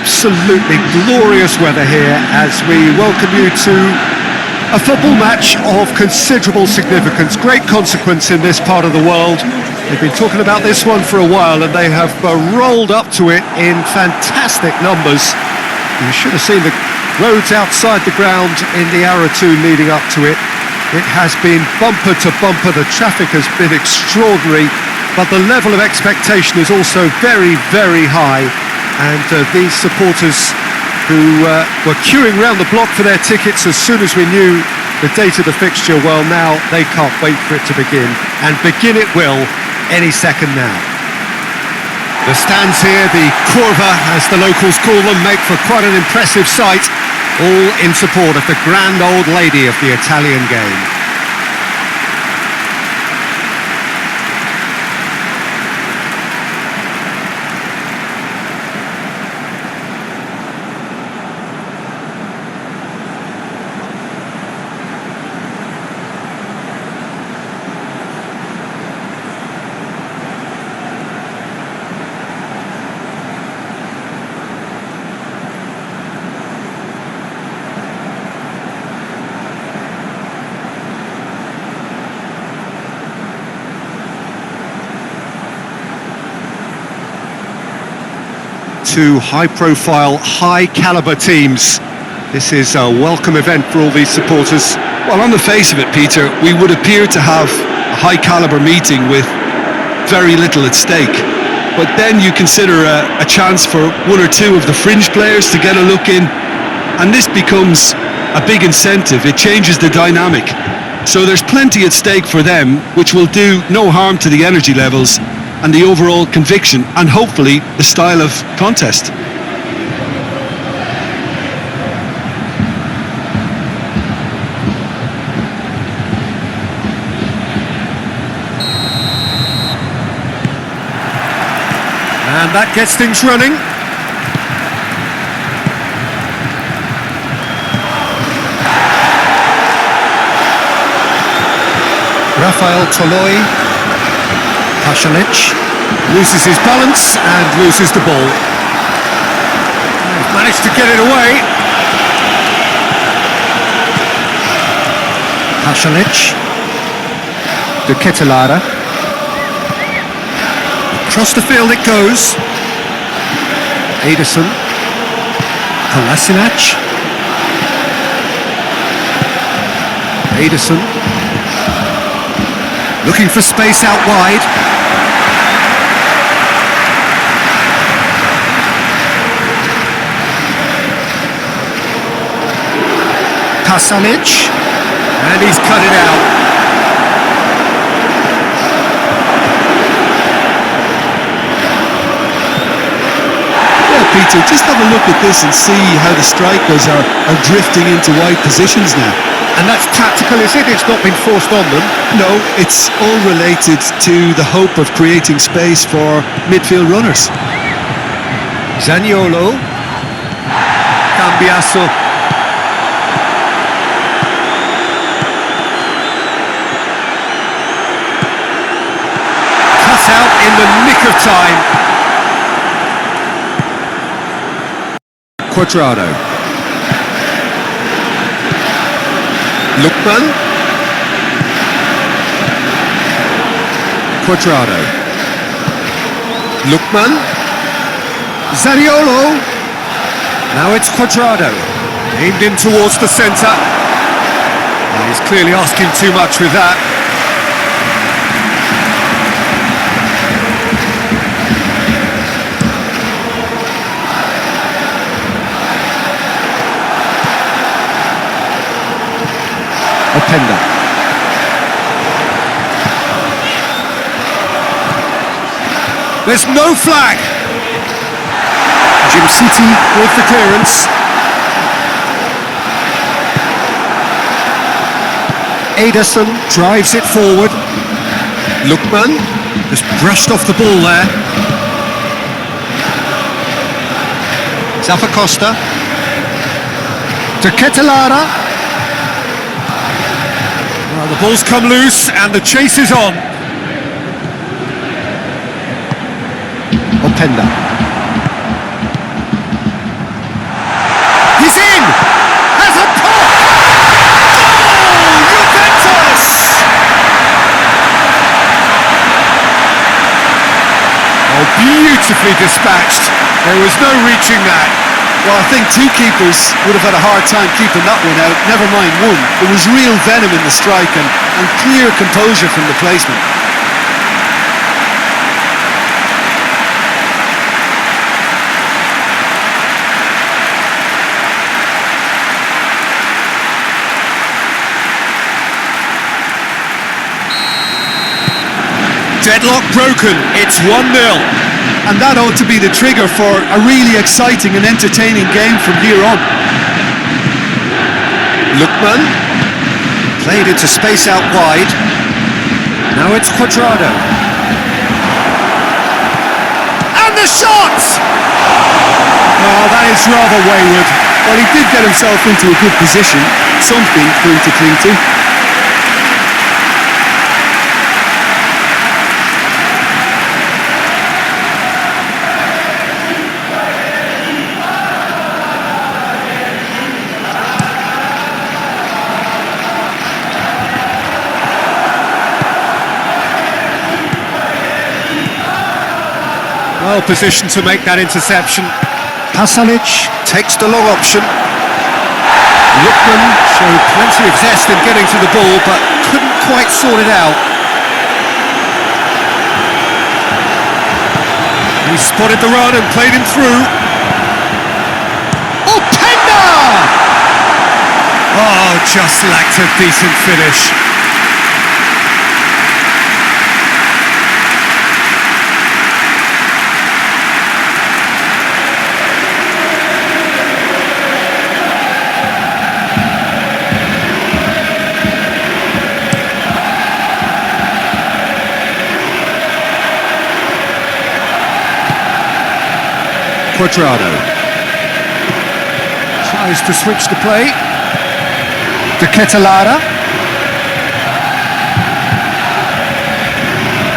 absolutely glorious weather here as we welcome you to a football match of considerable significance, great consequence in this part of the world. They've been talking about this one for a while and they have rolled up to it in fantastic numbers. You should have seen the roads outside the ground in the hour or two leading up to it. It has been bumper to bumper, the traffic has been extraordinary, but the level of expectation is also very, very high. And these supporters who were queuing round the block for their tickets as soon as we knew the date of the fixture, well, now they can't wait for it to begin. And begin it will any second now. The stands here, the curva, as the locals call them, make for quite an impressive sight, all in support of the grand old lady of the Italian game. Two high-profile, high-caliber teams. This is a welcome event for all these supporters. Well, on the face of it, Peter, we would appear to have a high-caliber meeting with very little at stake. But then you consider a chance for one or two of the fringe players to get a look in, and this becomes a big incentive. It changes the dynamic. So there's plenty at stake for them, which will do no harm to the energy levels and the overall conviction, and hopefully the style of contest. And that gets things running. Rafael Toloi. Pasalic loses his balance and loses the ball. He's managed to get it away. Pasalic. De Ketelaere. Across the field it goes. Ederson. Kolasinac. Ederson. Looking for space out wide. Pasalic, and he's cut it out. Yeah, Peter, just have a look at this and see how the strikers are drifting into wide positions now. And that's tactical, is it? It's not been forced on them? No, it's all related to the hope of creating space for midfield runners. Zaniolo. Cambiasso. Cut out in the nick of time. Cuadrado. Lookman. Cuadrado. Lookman. Zaniolo. Now it's Cuadrado. Aimed in towards the centre. And he's clearly asking too much with that. Openda. There's no flag. Jim City with the clearance. Ederson drives it forward. Lookman just brushed off the ball there. Zappacosta. De Ketelaere. Well, the ball's come loose and the chase is on. Openda. beautifully dispatched. There was no reaching that. Well, I think two keepers would have had a hard time keeping that one out, never mind one. There was real venom in the strike and clear composure from the placement. Deadlock broken, it's 1-0. And that ought to be the trigger for a really exciting and entertaining game from here on. Lookman, played into space out wide. Now it's Cuadrado. And the shot! Oh, that is rather wayward. Well, he did get himself into a good position, something for him to cling to. Well positioned to make that interception. Pasalic takes the long option. Lookman showed plenty of zest in getting to the ball, but couldn't quite sort it out. He spotted the run and played him through. Oh, Penda! Oh, just lacked a decent finish. Cuadrado tries to switch the play. Atalanta.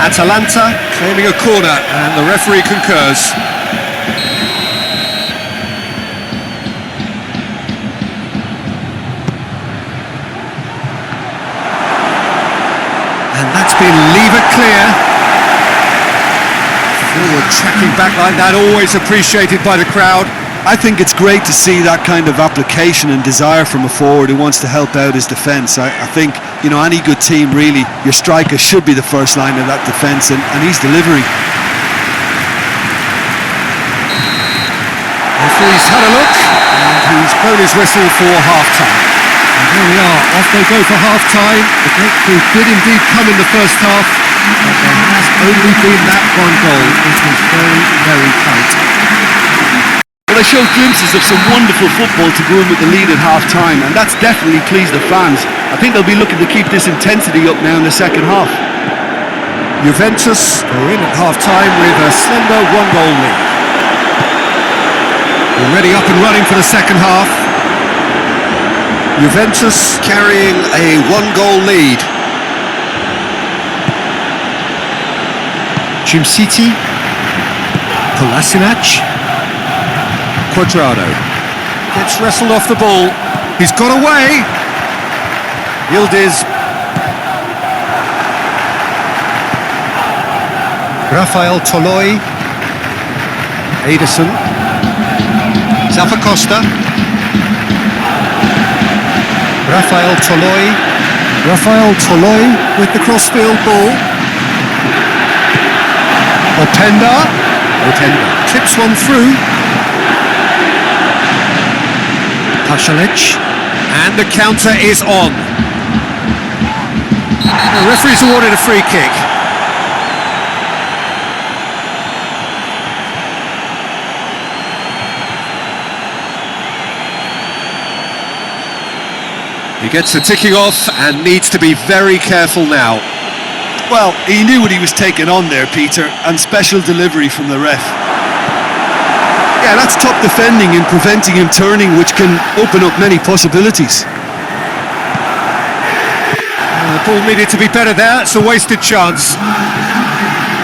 Atalanta claiming a corner, and the referee concurs. And that's been levered clear. Forward tracking back like that, always appreciated by the crowd. I think it's great to see that kind of application and desire from a forward who wants to help out his defence. I think, you know, any good team really, your striker should be the first line of that defence, and he's delivering. Referee's had a look, and he's blown his whistle for half-time. And here we are, off they go for half-time. The breakthrough did indeed come in the first half, but there has only been that one goal. It was very, very tight. Well, they showed glimpses of some wonderful football to go in with the lead at half-time, and that's definitely pleased the fans. I think they'll be looking to keep this intensity up now in the second half. Juventus are in at half-time with a slender one-goal lead. Already up and running for the second half. Juventus carrying a one-goal lead. City, Kolasinac, Cuadrado gets wrestled off the ball. He's got away. Yildiz. Rafael Toloi. Ederson. Zappacosta. Rafael Toloi. Rafael Toloi with the crossfield ball. Openda clips one through. Pasalic, and the counter is on. The referee's awarded a free kick. He gets the ticking off and needs to be very careful now. Well, he knew what he was taking on there, Peter, and special delivery from the ref. Yeah, that's top defending and preventing him turning, which can open up many possibilities. The ball needed to be better there, it's a wasted chance.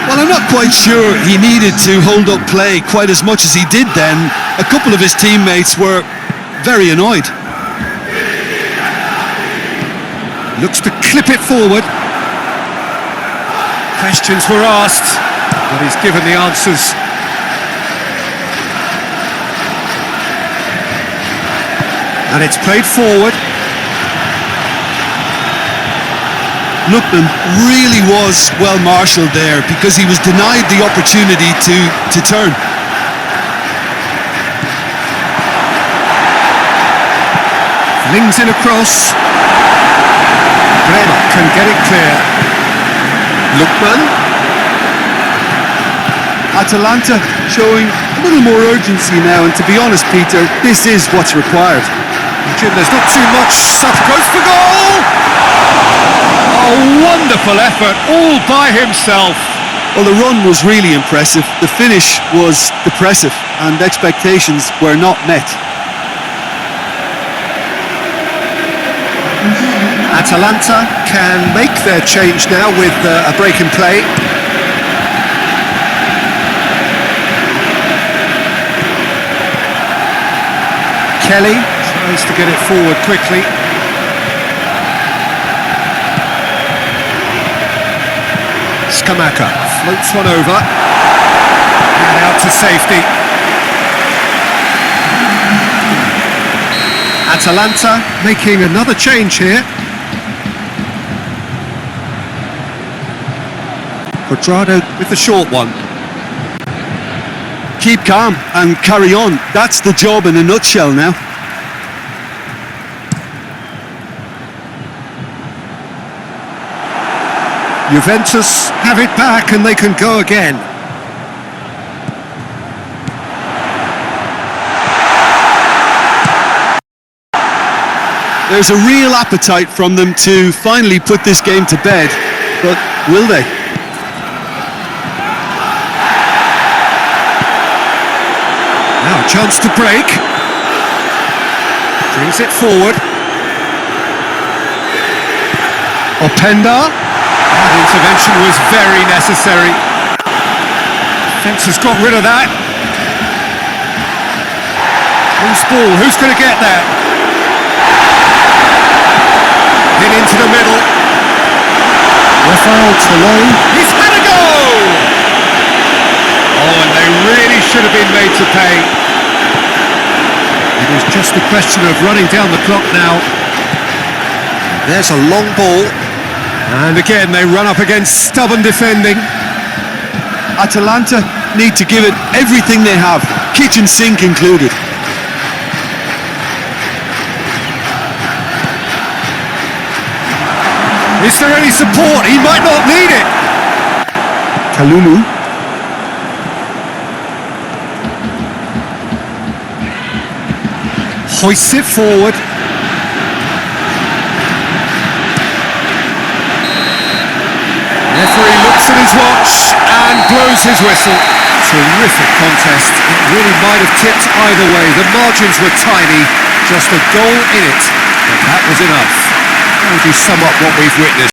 Well, I'm not quite sure he needed to hold up play quite as much as he did then. A couple of his teammates were very annoyed. Looks to clip it forward. Questions were asked, but he's given the answers. And it's played forward. Lookman really was well marshalled there because he was denied the opportunity to turn. Flings in across. Keren can get it clear. Lookman. Atalanta showing a little more urgency now, and to be honest, Peter, this is what's required. Jim, there's not too much. Sutter goes for goal! A wonderful effort, all by himself. Well, the run was really impressive. The finish was depressive, and expectations were not met. Atalanta can make their change now with a break in play. Kelly tries to get it forward quickly. Skamaka floats one over and out to safety. Atalanta making another change here. Quadrado with the short one. Keep calm and carry on. That's the job in a nutshell now. Juventus have it back and they can go again. There's a real appetite from them to finally put this game to bed, but will they? Now a chance to break. Brings it forward. Openda. That intervention was very necessary. Defence has got rid of that. Loose ball, who's going to get that? In into the middle. Rafael Tolon. He's had a go! Oh, and they really should have been made to pay. It is just a question of running down the clock now. There's a long ball. And again, they run up against stubborn defending. Atalanta need to give it everything they have, kitchen sink included. Is there any support? He might not need it. Kalulu. Hoists it forward. Referee looks at his watch and blows his whistle. Terrific contest. It really might have tipped either way. The margins were tiny, just a goal in it, but that was enough. How would you sum up what we've witnessed?